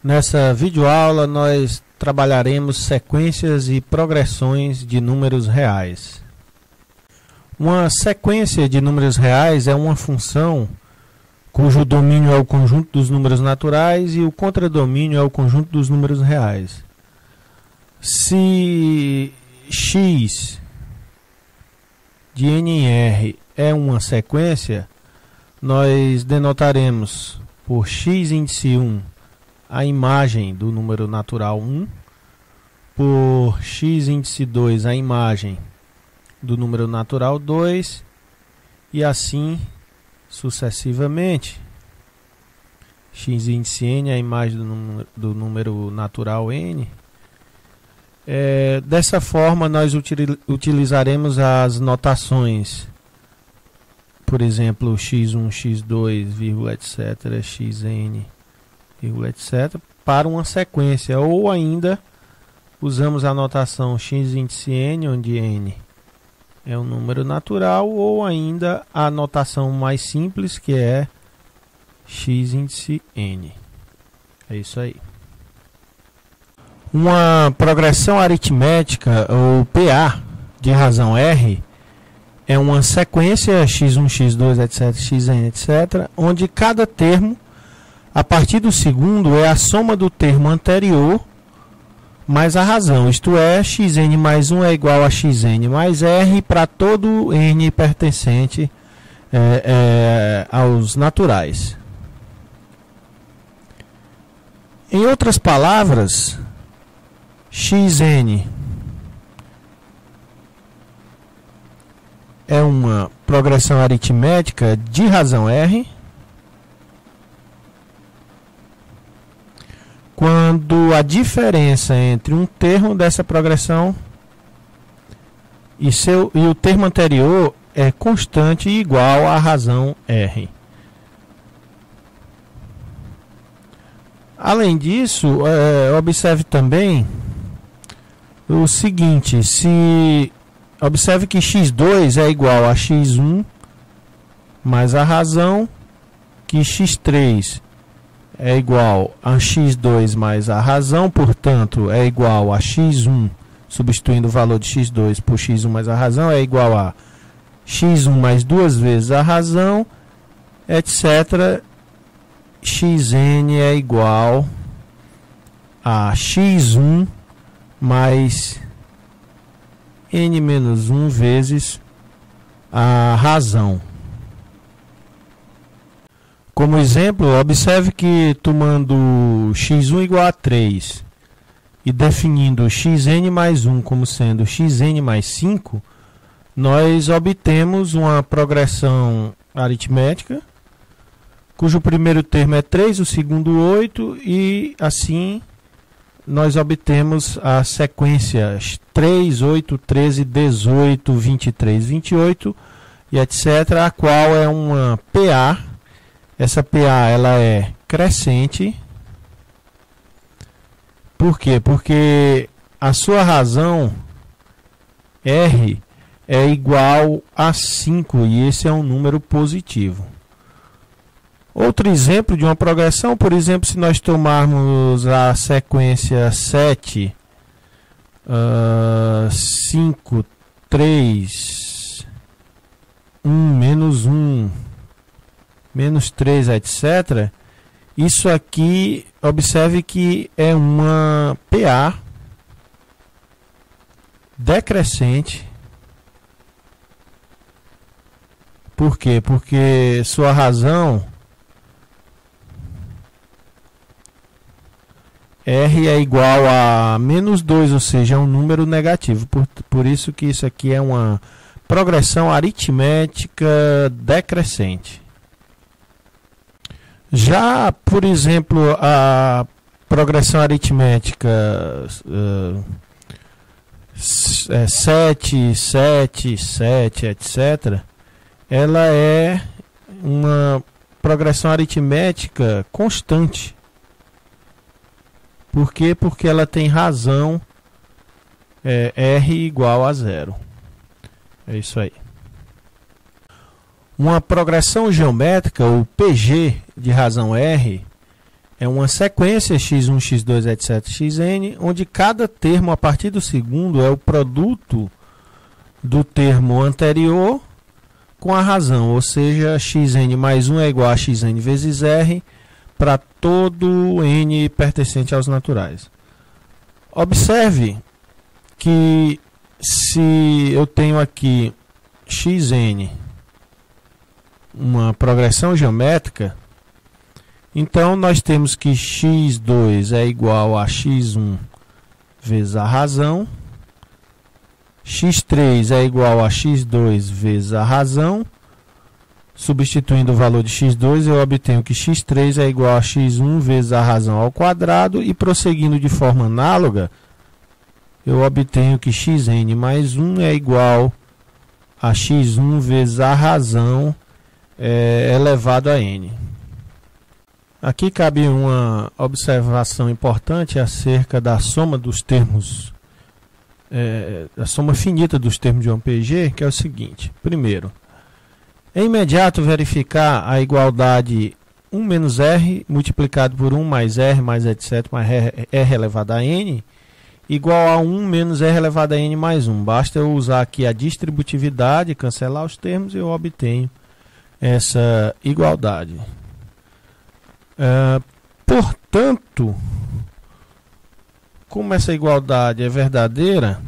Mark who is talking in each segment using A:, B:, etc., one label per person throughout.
A: Nessa videoaula nós trabalharemos sequências e progressões de números reais. Uma sequência de números reais é uma função cujo domínio é o conjunto dos números naturais e o contradomínio é o conjunto dos números reais. Se x de n em r é uma sequência, nós denotaremos por x índice 1 a imagem do número natural 1, por x índice 2 a imagem do número natural 2 e assim sucessivamente. X índice n a imagem do número natural n. Dessa forma nós utilizaremos as notações, por exemplo, x1, x2, etc., xn, etc., para uma sequência, ou ainda usamos a notação x índice n, onde n é um número natural, ou ainda a notação mais simples, que é x índice n. É isso aí. Uma progressão aritmética, ou PA, de razão R, é uma sequência x1, x2, etc., xn, etc., onde cada termo, a partir do segundo, é a soma do termo anterior mais a razão, isto é, xn mais 1 é igual a xn mais r para todo n pertencente aos naturais. Em outras palavras, xn é uma progressão aritmética de razão R quando a diferença entre um termo dessa progressão e o termo anterior é constante e igual à razão R. Além disso, observe também o seguinte: observe que x2 é igual a x1 mais a razão, que x3 é igual a x2 mais a razão, portanto, é igual a x1, substituindo o valor de x2 por x1 mais a razão, é igual a x1 mais duas vezes a razão, etc. xn é igual a x1 mais n menos 1 vezes a razão. Como exemplo, observe que tomando x1 igual a 3 e definindo xn mais 1 como sendo xn mais 5, nós obtemos uma progressão aritmética cujo primeiro termo é 3, o segundo 8, e assim nós obtemos a sequência 3, 8, 13, 18, 23, 28 e etc., a qual é uma PA. Essa PA ela é crescente. Por quê? Porque a sua razão R é igual a 5 e esse é um número positivo. Outro exemplo de uma progressão, por exemplo, se nós tomarmos a sequência 7, 5, 3, 1, menos 1, menos 3, etc., isso aqui, observe que é uma PA decrescente. Por quê? Porque sua razão R é igual a menos 2, ou seja, é um número negativo. Por isso que isso aqui é uma progressão aritmética decrescente. Já, por exemplo, a progressão aritmética 7, 7, 7, etc., ela é uma progressão aritmética constante. Por quê? Porque ela tem razão R igual a 0. É isso aí. Uma progressão geométrica, ou PG, de razão R, é uma sequência x1, x2, etc, xn, onde cada termo a partir do segundo é o produto do termo anterior com a razão, ou seja, xn mais 1 é igual a xn vezes r para todo n pertencente aos naturais. Observe que se eu tenho aqui xn, uma progressão geométrica, então nós temos que x2 é igual a x1 vezes a razão, x3 é igual a x2 vezes a razão. Substituindo o valor de x2, eu obtenho que x3 é igual a x1 vezes a razão ao quadrado, e prosseguindo de forma análoga, eu obtenho que xn mais 1 é igual a x1 vezes a razão elevado a n. Aqui cabe uma observação importante acerca da soma dos termos, a soma finita dos termos de um PG, que é o seguinte. Primeiro, é imediato verificar a igualdade 1 menos r multiplicado por 1 mais r mais etc mais r elevado a n igual a 1 menos r elevado a n mais 1. Basta eu usar aqui a distributividade, cancelar os termos, e eu obtenho essa igualdade. Portanto, como essa igualdade é verdadeira,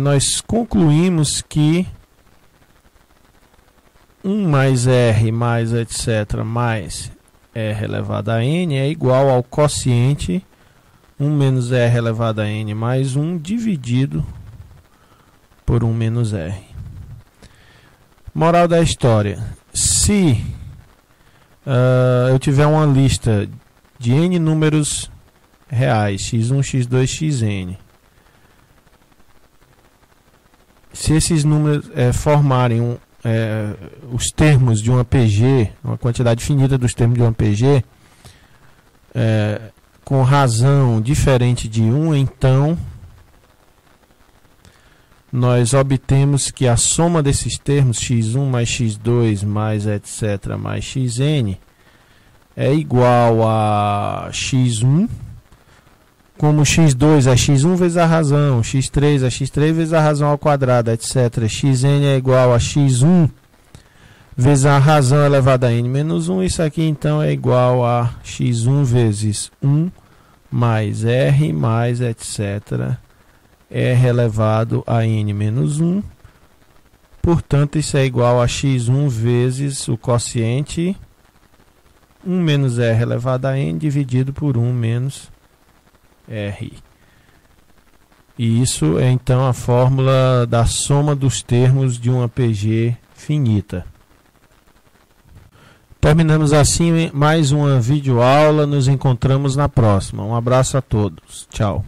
A: nós concluímos que 1 mais r mais etc mais r elevado a n é igual ao quociente 1 menos r elevado a n mais 1 dividido por 1 menos r. Moral da história: se eu tiver uma lista de n números reais, x1, x2, xn, se esses números formarem os termos de uma PG, uma quantidade finita dos termos de uma PG, com razão diferente de 1, então nós obtemos que a soma desses termos, x1 mais x2 mais etc mais xn, é igual a x1, como x2 é x1 vezes a razão, x3 é x3 vezes a razão ao quadrado, etc. xn é igual a x1 vezes a razão elevada a n menos 1. Isso aqui então é igual a x1 vezes 1 mais r mais etc. r elevado a n menos 1. Portanto, isso é igual a x1 vezes o quociente 1 menos r elevado a n dividido por 1 menos r. E isso é então a fórmula da soma dos termos de uma PG finita. Terminamos assim mais uma videoaula. Nos encontramos na próxima. Um abraço a todos. Tchau.